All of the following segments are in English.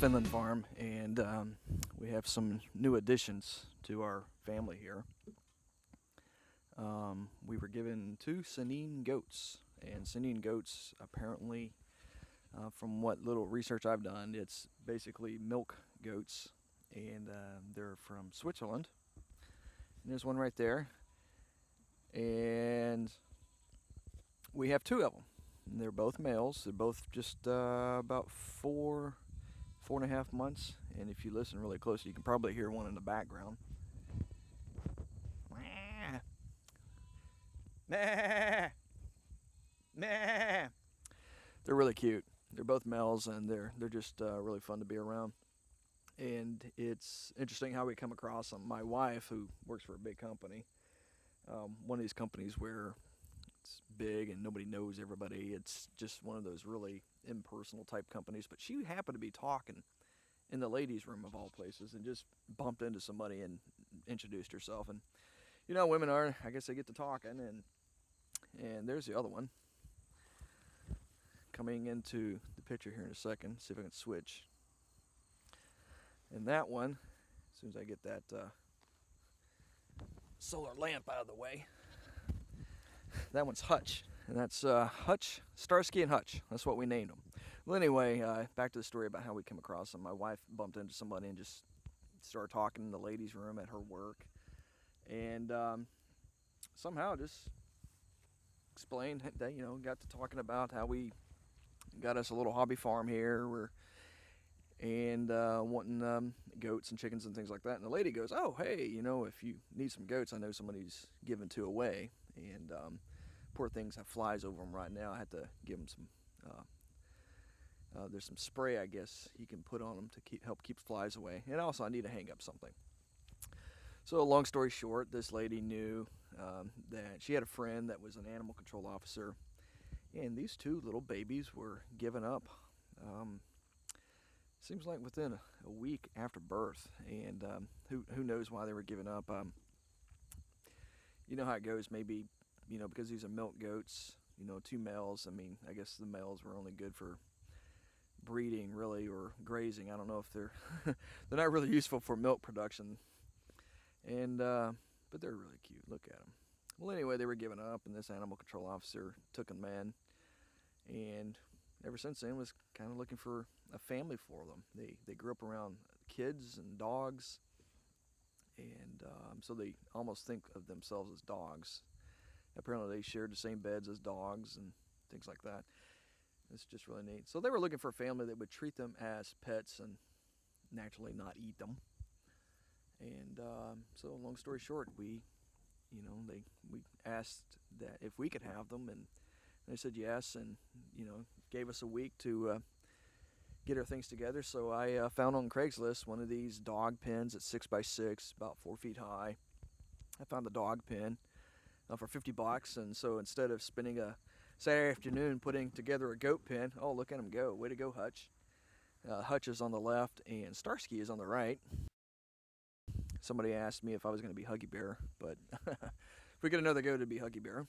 Finland farm, and we have some new additions to our family here. We were given two Saanen goats, and Saanen goats apparently, from what little research I've done, it's basically milk goats, and they're from Switzerland. And there's one right there, and we have two of them. And they're both males. They're both just about 4.5 months. And if you listen really close, you can probably hear one in the background. They're really cute. They're both males, and they're just really fun to be around. And it's interesting how we come across them. My wife, who works for a big company, one of these companies where it's big and nobody knows everybody. It's just one of those really impersonal type companies. But she happened to be talking in the ladies' room of all places and just bumped into somebody and introduced herself. And you know, women are, I guess they get to talking, and there's the other one coming into the picture here in a second. See if I can switch. And that one, as soon as I get that solar lamp out of the way, that one's Hutch, and that's Hutch, Starsky and Hutch. That's what we named them. Well, anyway, back to the story about how we came across them. My wife bumped into somebody and just started talking in the ladies' room at her work, and somehow just explained that, you know, got to talking about how we got us a little hobby farm here, and wanting goats and chickens and things like that. And the lady goes, "Oh, hey, you know, if you need some goats, I know somebody's giving two away." And poor things have flies over them right now. I had to give them some. There's some spray, I guess, you can put on them to help keep flies away. And also, I need to hang up something. So, long story short, this lady knew that she had a friend that was an animal control officer, and these two little babies were given up. Seems like within a week after birth, and who knows why they were given up. You know how it goes. Maybe, you know, because these are milk goats, you know, two males. I mean, I guess the males were only good for breeding, really, or grazing. I don't know if they're they're not really useful for milk production. And but they're really cute. Look at them. Well, anyway, they were given up, and this animal control officer took them in, and ever since then was kind of looking for a family for them. They grew up around kids and dogs, and so they almost think of themselves as dogs. Apparently they shared the same beds as dogs and things like that. It's just really neat. So they were looking for a family that would treat them as pets and naturally not eat them. And so long story short, we asked that if we could have them, and they said yes, and you know, gave us a week to get our things together. So I found on Craigslist one of these dog pens at 6x6, about 4 feet high. I found the dog pen for $50, and so instead of spending a Saturday afternoon putting together a goat pen, oh, look at him go! Way to go, Hutch! Hutch is on the left, and Starsky is on the right. Somebody asked me if I was going to be Huggy Bear, but if we get another goat, it'd be Huggy Bear.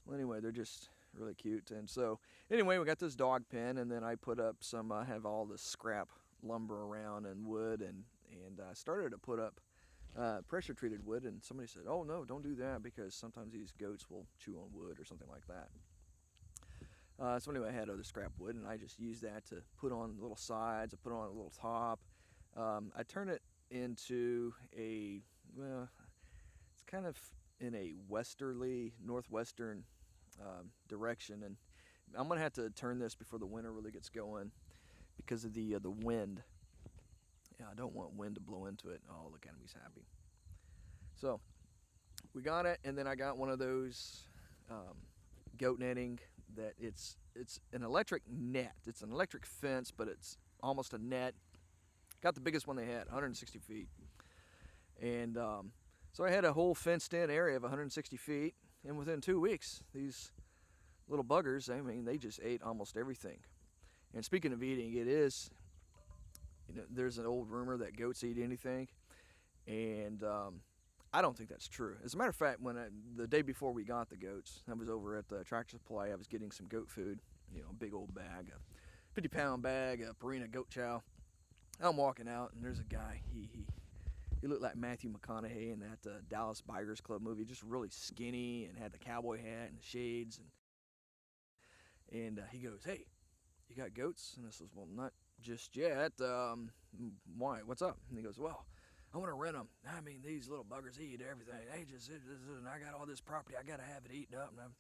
Well, anyway, they're just really cute. And so, anyway, we got this dog pen, and then I put up some, I have all this scrap lumber around and wood, and I started to put up pressure treated wood, and somebody said, "Oh no, don't do that, because sometimes these goats will chew on wood or something like that." So anyway, I had other scrap wood, and I just used that to put on little sides. I put on a little top. I turn it into a, well, it's kind of in a northwestern direction, and I'm gonna have to turn this before the winter really gets going because of the wind. Yeah, I don't want wind to blow into it. Oh, look at him, he's happy. So we got it, and then I got one of those goat netting that it's an electric net. It's an electric fence, but it's almost a net. Got the biggest one they had, 160 feet. And so I had a whole fenced-in area of 160 feet, and within 2 weeks, these little buggers, I mean, they just ate almost everything. And speaking of eating, it is, you know, there's an old rumor that goats eat anything, and I don't think that's true. As a matter of fact, the day before we got the goats, I was over at the Tractor Supply. I was getting some goat food, you know, a big old bag of 50-pound bag of Purina goat chow. I'm walking out, and there's a guy. He looked like Matthew McConaughey in that Dallas Buyers Club movie, just really skinny and had the cowboy hat and the shades. And he goes, "Hey, you got goats?" And I says, "Well, not just yet. Why? What's up?" And he goes, "Well, I want to rent them. I mean, these little buggers eat everything. And I got all this property. I got to have it eaten up." And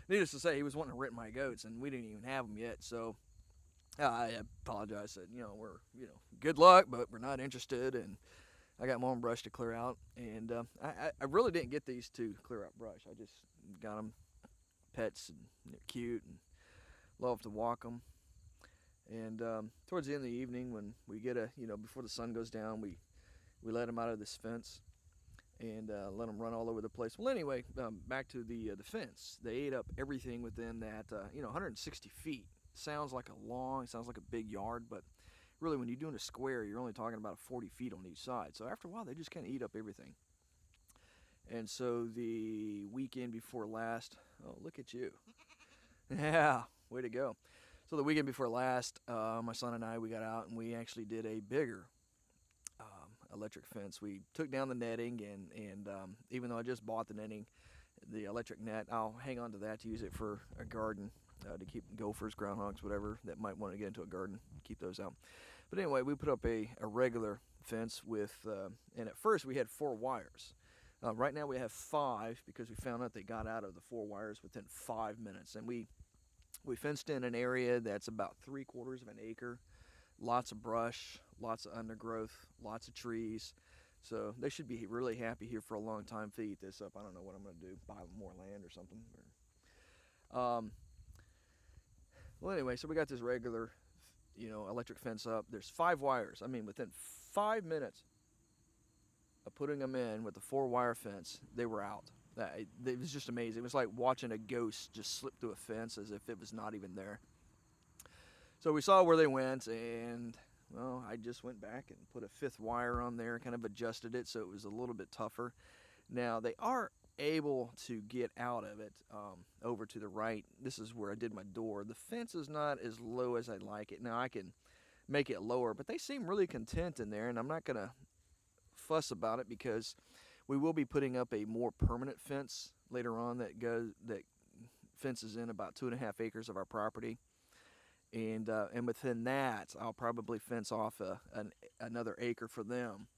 needless to say, he was wanting to rent my goats, and we didn't even have them yet. So I apologized. Said, we're, good luck, but we're not interested. And I got my own brush to clear out. And I really didn't get these to clear out brush. I just got them pets, and they're cute, and love to walk them. And towards the end of the evening, when we get before the sun goes down, we let them out of this fence and let them run all over the place. Well, anyway, back to the fence. They ate up everything within that, 160 feet. Sounds like a big yard, but really when you're doing a square, you're only talking about 40 feet on each side. So after a while, they just kind of eat up everything. And so the weekend before last, oh, look at you. Yeah, way to go. So the weekend before last, my son and I, we got out and we actually did a bigger electric fence. We took down the netting, and even though I just bought the netting, the electric net, I'll hang on to that to use it for a garden, to keep gophers, groundhogs, whatever that might want to get into a garden, keep those out. But anyway, we put up a regular fence with, and at first we had 4 wires. Right now we have 5 because we found out they got out of the 4 wires within 5 minutes. And we fenced in an area that's about 3/4 of an acre. Lots of brush, lots of undergrowth, lots of trees. So they should be really happy here for a long time if they eat this up. I don't know what I'm going to do, buy more land or something. Well, anyway, so we got this regular, electric fence up. There's 5 wires. I mean, within 5 minutes of putting them in with the 4-wire fence, they were out. It was just amazing. It was like watching a ghost just slip through a fence as if it was not even there. So we saw where they went, and, well, I just went back and put a 5th wire on there, kind of adjusted it so it was a little bit tougher. Now, they are able to get out of it over to the right. This is where I did my door. The fence is not as low as I'd like it. Now, I can make it lower, but they seem really content in there, and I'm not going to fuss about it because we will be putting up a more permanent fence later on that fences in about 2.5 acres of our property. And within that, I'll probably fence off another acre for them.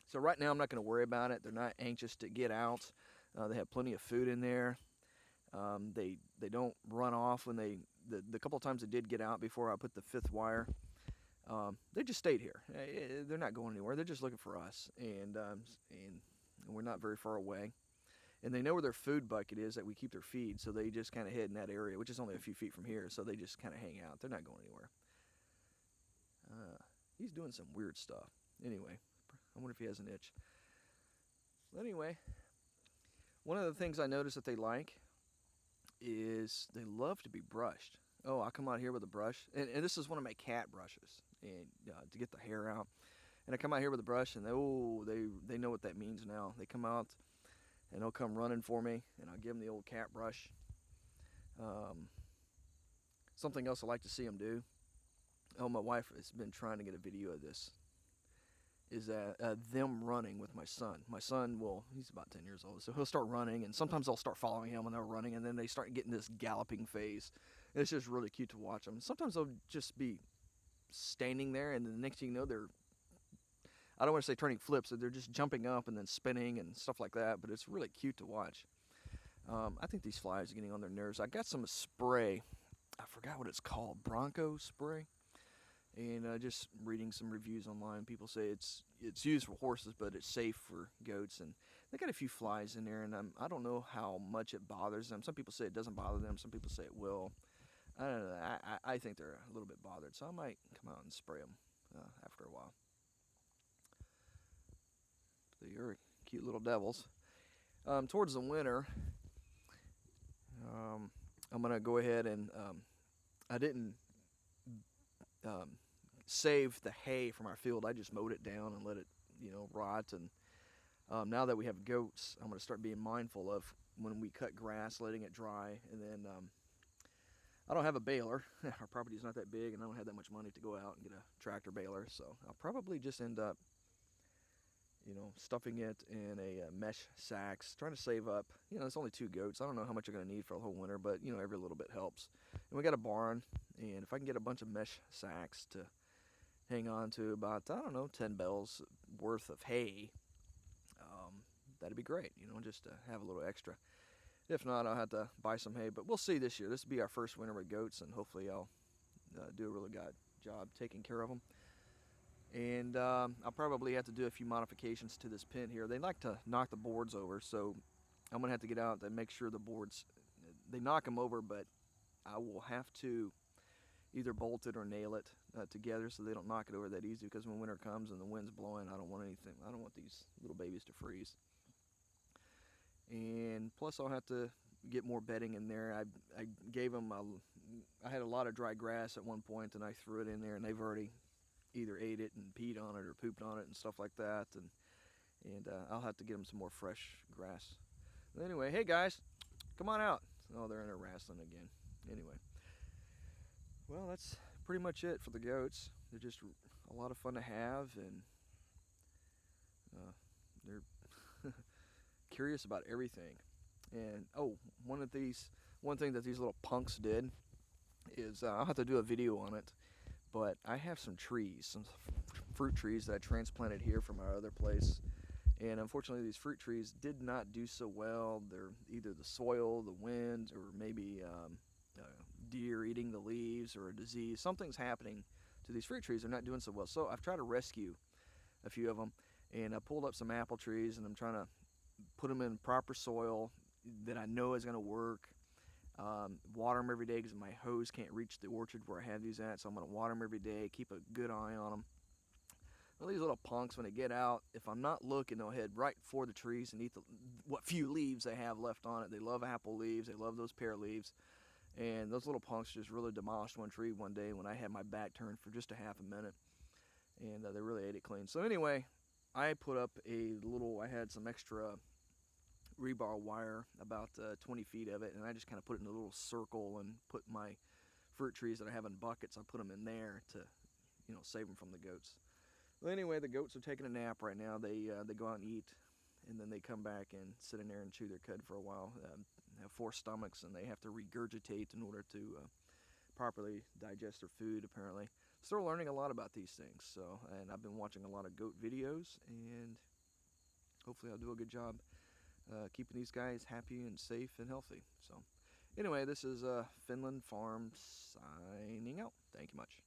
So right now, I'm not going to worry about it. They're not anxious to get out. They have plenty of food in there. They don't run off when the couple of times they did get out before I put the 5th wire. They just stayed here. They're not going anywhere. They're just looking for us, and we're not very far away. And they know where their food bucket is that we keep their feed, so they just kind of head in that area, which is only a few feet from here, so they just kind of hang out. They're not going anywhere. He's doing some weird stuff. Anyway, I wonder if he has an itch. But anyway, one of the things I notice that they like is they love to be brushed. Oh, I come out here with a brush, and this is one of my cat brushes, and to get the hair out. And I come out here with a brush, and they know what that means now. They come out, and they'll come running for me, and I'll give them the old cat brush. Something else I like to see them do. Oh, my wife has been trying to get a video of this. Is them running with my son. My son he's about 10 years old, so he'll start running, and sometimes I'll start following him when they're running, and then they start getting this galloping phase. It's just really cute to watch them. Sometimes they'll just be standing there, and the next thing you know, I don't want to say turning flips, they're just jumping up and then spinning and stuff like that, but it's really cute to watch. I think these flies are getting on their nerves. I got some spray. I forgot what it's called, Bronco spray. And just reading some reviews online, people say it's used for horses, but it's safe for goats. And they got a few flies in there, and I don't know how much it bothers them. Some people say it doesn't bother them. Some people say it will. I don't know. I think they're a little bit bothered, so I might come out and spray them after a while. They're cute little devils. Towards the winter, I'm going to go ahead and I didn't save the hay from our field. I just mowed it down and let it, rot. And now that we have goats, I'm going to start being mindful of when we cut grass, letting it dry. And then I don't have a baler. Our property's not that big, and I don't have that much money to go out and get a tractor baler, so I'll probably just end up, stuffing it in a mesh sacks, trying to save up. It's only 2 goats. I don't know how much you're going to need for the whole winter, but, every little bit helps. And we got a barn, and if I can get a bunch of mesh sacks to hang on to about, 10 bales worth of hay, that'd be great, just to have a little extra. If not, I'll have to buy some hay, but we'll see this year. This will be our first winter with goats, and hopefully I'll do a really good job taking care of them. And I'll probably have to do a few modifications to this pen here. They like to knock the boards over, so I'm going to have to get out and make sure the boards, they knock them over, but I will have to either bolt it or nail it together so they don't knock it over that easy, because when winter comes and the wind's blowing, I don't want these little babies to freeze. And plus I'll have to get more bedding in there. I gave them, I had a lot of dry grass at one point, and I threw it in there, and they've already either ate it and peed on it or pooped on it and stuff like that, and I'll have to get them some more fresh grass. But anyway, hey guys, come on out. Oh, they're in there wrestling again. Anyway, well, that's pretty much it for the goats. They're just a lot of fun to have, and they're curious about everything. And one thing that these little punks did is I'll have to do a video on it, but I have some trees, some fruit trees that I transplanted here from our other place, and unfortunately these fruit trees did not do so well. They're either the soil, the wind, or maybe deer eating the leaves, or a disease. Something's happening to these fruit trees. They're not doing so well. So I've tried to rescue a few of them, and I pulled up some apple trees, and I'm trying to put them in proper soil that I know is going to work. Water them every day, because my hose can't reach the orchard where I have these at, so I'm going to water them every day, keep a good eye on them. Well, these little punks, when they get out, if I'm not looking, they'll head right for the trees and eat what few leaves they have left on it. They love apple leaves. They love those pear leaves. And those little punks just really demolished one tree one day when I had my back turned for just a half a minute. And they really ate it clean. So anyway, I put up I had some extra rebar wire, about 20 feet of it, and I just kind of put it in a little circle and put my fruit trees that I have in buckets. I put them in there to, save them from the goats. Well, anyway, the goats are taking a nap right now. They go out and eat, and then they come back and sit in there and chew their cud for a while. They have 4 stomachs, and they have to regurgitate in order to properly digest their food, apparently. Still learning a lot about these things. And I've been watching a lot of goat videos, and hopefully I'll do a good job keeping these guys happy and safe and healthy. So anyway, this is Finland Farm signing out. Thank you much.